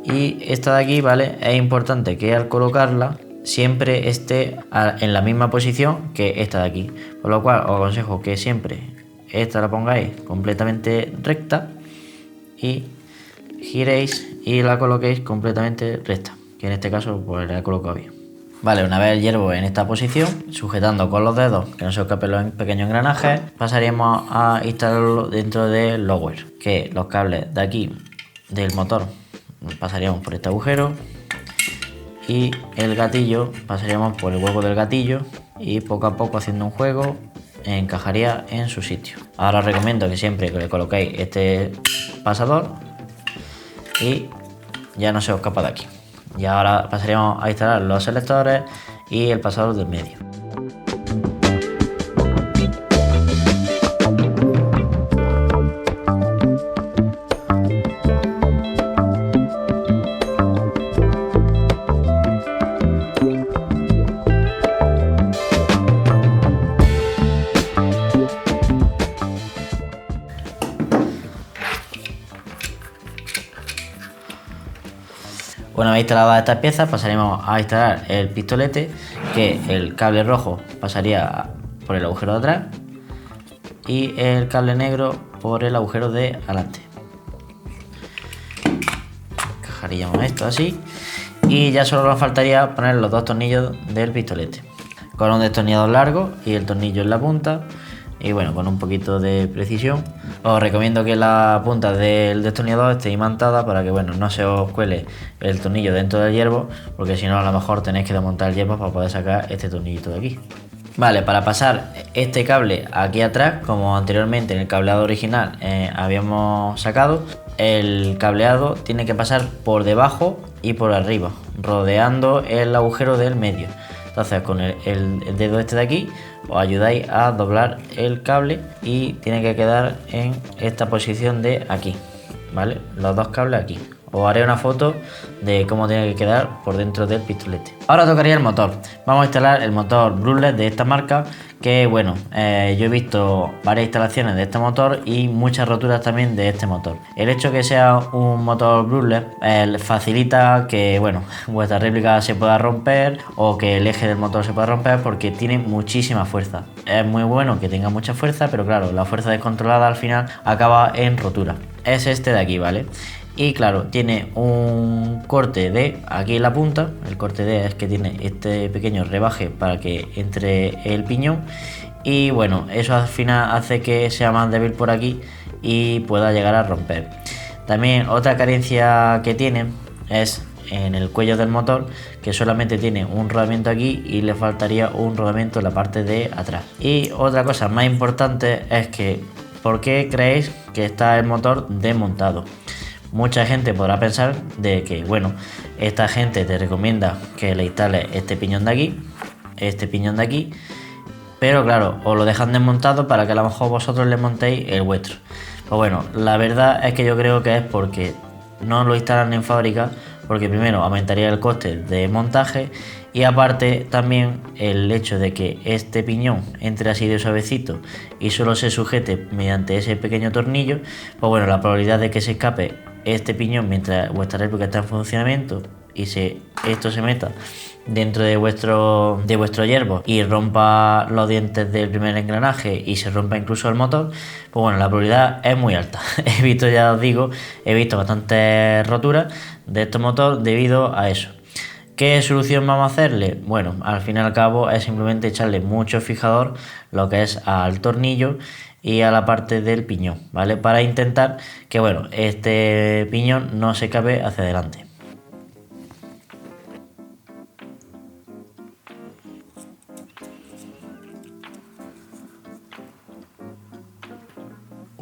Y esta de aquí, ¿vale? Es importante que al colocarla siempre esté en la misma posición que esta de aquí, por lo cual os aconsejo que siempre esta la pongáis completamente recta y giréis y la coloquéis completamente recta, que en este caso pues la he colocado bien. Vale, una vez el yerbo en esta posición, sujetando con los dedos que no se escapen los pequeños engranajes, pasaríamos a instalarlo dentro del lower, que los cables de aquí del motor pasaríamos por este agujero y el gatillo pasaríamos por el hueco del gatillo, y poco a poco, haciendo un juego, encajaría en su sitio. Ahora os recomiendo que siempre que le coloquéis este pasador y ya no se os escapa de aquí. Y ahora pasaríamos a instalar los selectores y el pasador del medio. Una vez instaladas estas piezas, pasaremos a instalar el pistolete, que el cable rojo pasaría por el agujero de atrás y el cable negro por el agujero de adelante. Encajaríamos esto así y ya solo nos faltaría poner los dos tornillos del pistolete, con un destornillador largo y el tornillo en la punta. Y bueno, con un poquito de precisión. Os recomiendo que la punta del destornillador esté imantada para que, bueno, no se os cuele el tornillo dentro del yerbo, porque si no a lo mejor tenéis que desmontar el yerbo para poder sacar este tornillito de aquí. Vale, para pasar este cable aquí atrás, como anteriormente en el cableado original habíamos sacado, el cableado tiene que pasar por debajo y por arriba, rodeando el agujero del medio. Entonces con el dedo este de aquí os ayudáis a doblar el cable y tiene que quedar en esta posición de aquí, ¿vale? Los dos cables aquí. Os haré una foto de cómo tiene que quedar por dentro del pistolete. Ahora tocaría el motor. Vamos a instalar el motor Brushless de esta marca, que bueno, yo he visto varias instalaciones de este motor y muchas roturas también de este motor. El hecho que sea un motor Brushless facilita que bueno, vuestra réplica se pueda romper o que el eje del motor se pueda romper porque tiene muchísima fuerza. Es muy bueno que tenga mucha fuerza, pero claro, la fuerza descontrolada al final acaba en rotura. Es este de aquí, ¿vale? Y claro, tiene un corte D aquí en la punta. El corte D es que tiene este pequeño rebaje para que entre el piñón. Y bueno, eso al final hace que sea más débil por aquí y pueda llegar a romper. También otra carencia que tiene es en el cuello del motor, que solamente tiene un rodamiento aquí y le faltaría un rodamiento en la parte de atrás. Y otra cosa más importante es que, ¿por qué creéis que está el motor desmontado? Mucha gente podrá pensar de que, bueno, esta gente te recomienda que le instales este piñón de aquí, pero claro, os lo dejan desmontado para que a lo mejor vosotros le montéis el vuestro. Pues bueno, la verdad es que yo creo que es porque no lo instalan en fábrica, porque primero aumentaría el coste de montaje y aparte también el hecho de que este piñón entre así de suavecito y solo se sujete mediante ese pequeño tornillo, pues bueno, la probabilidad de que se escape este piñón mientras vuestra réplica está en funcionamiento y esto se meta dentro de vuestro yerbo y rompa los dientes del primer engranaje y se rompa incluso el motor, pues bueno, la probabilidad es muy alta. Ya os digo, he visto bastantes roturas de este motor debido a eso. ¿Qué solución vamos a hacerle? Bueno, al fin y al cabo es simplemente echarle mucho fijador, lo que es al tornillo y a la parte del piñón, ¿vale? Para intentar que, bueno, este piñón no se escape hacia adelante.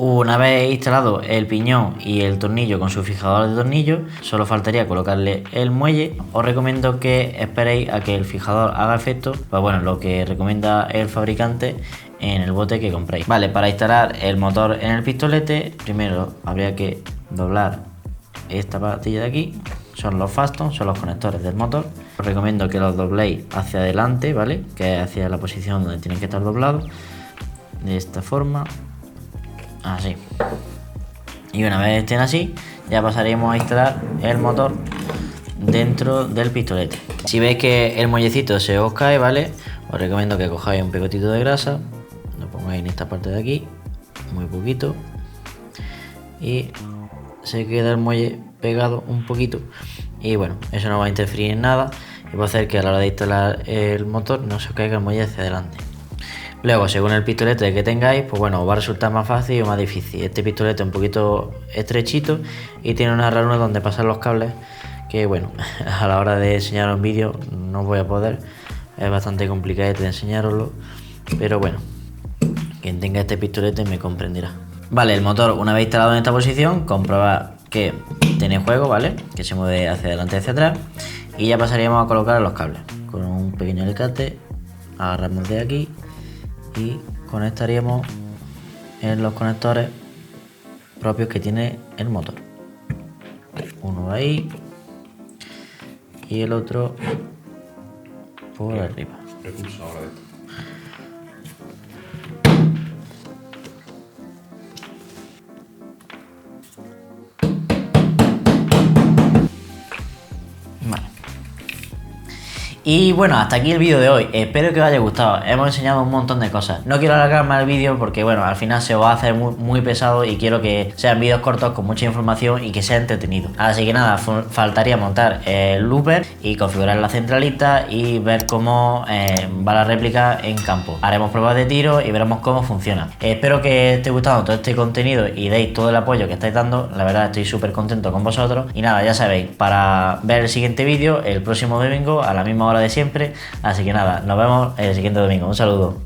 Una vez instalado el piñón y el tornillo con su fijador de tornillo, solo faltaría colocarle el muelle. Os recomiendo que esperéis a que el fijador haga efecto, pues bueno, lo que recomienda el fabricante en el bote que compréis. Vale, para instalar el motor en el pistolete, primero habría que doblar esta patilla de aquí. Son los Faston, son los conectores del motor. Os recomiendo que los dobléis hacia adelante, ¿vale? Que es hacia la posición donde tienen que estar doblados. De esta forma. Así. Y una vez estén así, ya pasaríamos a instalar el motor dentro del pistolete. Si veis que el muellecito se os cae, ¿vale? Os recomiendo que cojáis un pegotito de grasa, lo pongáis en esta parte de aquí, muy poquito, y se queda el muelle pegado un poquito. Y bueno, eso no va a interferir en nada y va a hacer que a la hora de instalar el motor no se os caiga el muelle hacia adelante. Luego, según el pistolete que tengáis, pues bueno, os va a resultar más fácil o más difícil. Este pistolete es un poquito estrechito y tiene una ranura donde pasan los cables que, bueno, a la hora de enseñaros un vídeo no voy a poder. Es bastante complicado de enseñaroslo, pero bueno, quien tenga este pistolete me comprenderá. Vale, el motor, una vez instalado en esta posición, comprobar que tiene juego, ¿vale? Que se mueve hacia adelante y hacia atrás. Y ya pasaríamos a colocar los cables. Con un pequeño alicate, agarramos de aquí y conectaríamos en los conectores propios que tiene el motor. Uno ahí y el otro por arriba. Y bueno, hasta aquí el vídeo de hoy, espero que os haya gustado, hemos enseñado un montón de cosas. No quiero alargar más el vídeo porque bueno, al final se os va a hacer muy pesado y quiero que sean vídeos cortos con mucha información y que sea entretenido. Así que nada, faltaría montar el looper y configurar la centralita y ver cómo va la réplica en campo. Haremos pruebas de tiro y veremos cómo funciona. Espero que esté gustando todo este contenido y deis todo el apoyo que estáis dando, la verdad estoy súper contento con vosotros. Y nada, ya sabéis, para ver el siguiente vídeo el próximo domingo a la misma hora de siempre, así que nada, nos vemos el siguiente domingo, un saludo.